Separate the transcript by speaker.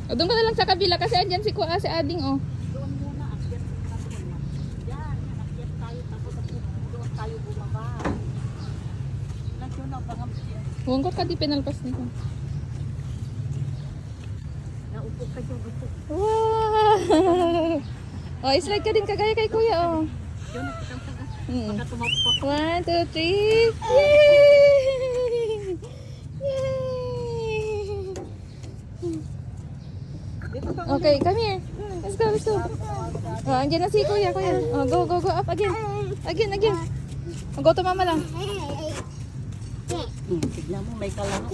Speaker 1: O, doon ka na lang sa kabila kasi andyan si Kuya, si Ading, oh.
Speaker 2: Doon muna, akyat muna doon. Yan, akyat tayo tapos doon tayo bumaba. Yun ang pangamsiyan.
Speaker 1: Huwag ka di pinalpas nito.
Speaker 2: Naupo ka dyan, upo.
Speaker 1: Wow! Oh, slide ka din kagaya kay Kuya, oh.
Speaker 2: Yun, nakitang taga.
Speaker 1: Mm.
Speaker 2: Baka tumapo.
Speaker 1: 1, 2, 3. Yay! Yay!
Speaker 2: Dito ka.
Speaker 1: Okay, come here. Let's go, let's go. Oh, andyan na si Kuya, Kuya. Oh, go, go, go. Up again. Again, again. Oh, go to mama lang.
Speaker 2: Tignan mo, may kalangan.